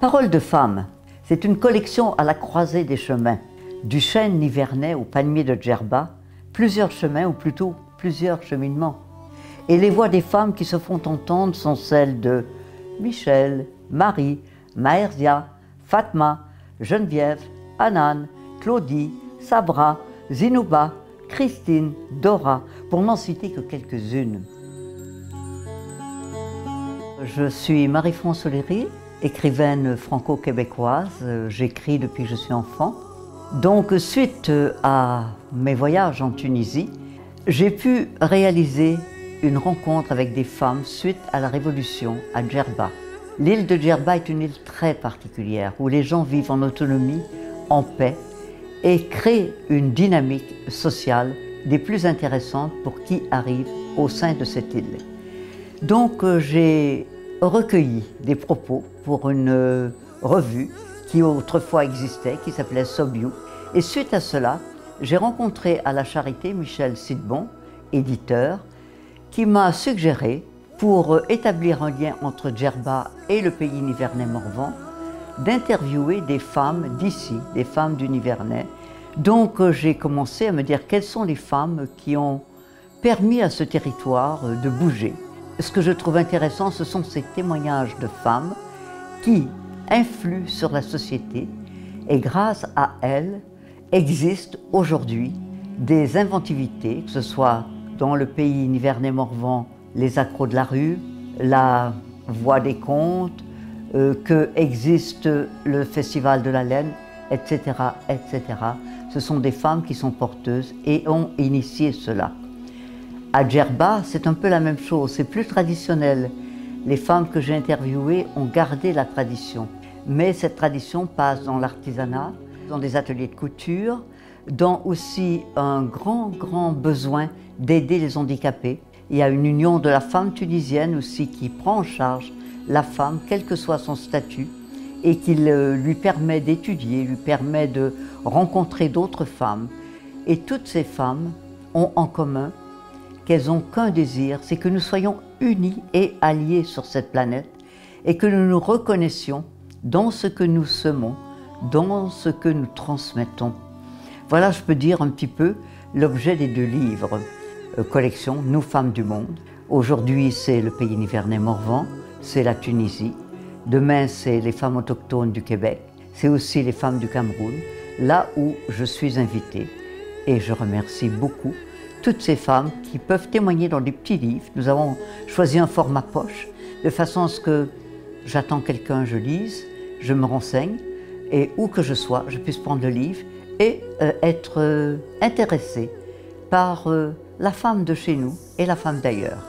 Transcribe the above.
Paroles de femmes, c'est une collection à la croisée des chemins. Du chêne nivernais au palmier de Djerba, plusieurs chemins ou plutôt plusieurs cheminements. Et les voix des femmes qui se font entendre sont celles de Michel, Marie, Maërzia, Fatma, Geneviève, Anan, Claudie, Sabra, Zinouba, Christine, Dora, pour n'en citer que quelques-unes. Je suis Marie-France Oléry, écrivaine franco-québécoise. J'écris depuis que je suis enfant. Donc, suite à mes voyages en Tunisie, j'ai pu réaliser une rencontre avec des femmes suite à la révolution à Djerba. L'île de Djerba est une île très particulière où les gens vivent en autonomie, en paix et créent une dynamique sociale des plus intéressantes pour qui arrive au sein de cette île. Donc j'ai recueilli des propos pour une revue qui autrefois existait, qui s'appelait Sobiou. Et suite à cela, j'ai rencontré à la Charité Michel Sidbon, éditeur, qui m'a suggéré, pour établir un lien entre Djerba et le pays nivernais Morvan, d'interviewer des femmes d'ici, des femmes du Nivernais. Donc j'ai commencé à me dire quelles sont les femmes qui ont permis à ce territoire de bouger. Ce que je trouve intéressant, ce sont ces témoignages de femmes qui influent sur la société et grâce à elles existent aujourd'hui des inventivités, que ce soit dans le pays nivernais Morvan, les accros de la rue, la voix des contes, que existe le festival de la laine, etc., etc. Ce sont des femmes qui sont porteuses et ont initié cela. À Djerba, c'est un peu la même chose, c'est plus traditionnel. Les femmes que j'ai interviewées ont gardé la tradition, mais cette tradition passe dans l'artisanat, dans des ateliers de couture, dans aussi un grand besoin d'aider les handicapés. Il y a une union de la femme tunisienne aussi qui prend en charge la femme, quel que soit son statut, et qui lui permet d'étudier, lui permet de rencontrer d'autres femmes. Et toutes ces femmes ont en commun qu'elles n'ont qu'un désir, c'est que nous soyons unis et alliés sur cette planète et que nous nous reconnaissions dans ce que nous semons, dans ce que nous transmettons. Voilà, je peux dire un petit peu l'objet des deux livres. Collection Nous femmes du monde. Aujourd'hui, c'est le pays nivernais Morvan, c'est la Tunisie. Demain, c'est les femmes autochtones du Québec. C'est aussi les femmes du Cameroun, là où je suis invitée. Et je remercie beaucoup toutes ces femmes qui peuvent témoigner dans des petits livres. Nous avons choisi un format poche, de façon à ce que j'attends quelqu'un, je lise, je me renseigne, et où que je sois, je puisse prendre le livre et être intéressée par la femme de chez nous et la femme d'ailleurs.